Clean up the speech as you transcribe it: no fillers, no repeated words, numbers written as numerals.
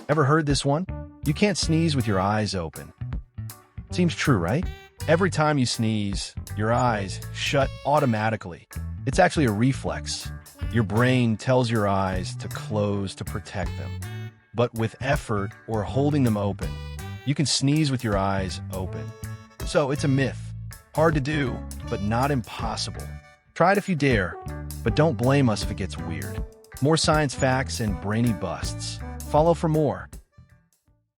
Ever heard this one? You can't sneeze with your eyes open. Seems true, right? Every time you sneeze, your eyes shut automatically. It's actually a reflex. Your brain tells your eyes to close to protect them. But with effort or holding them open, you can sneeze with your eyes open. So it's a myth. Hard to do, but not impossible. Try it if you dare, but don't blame us if it gets weird. More science facts and brainy busts. Follow for more.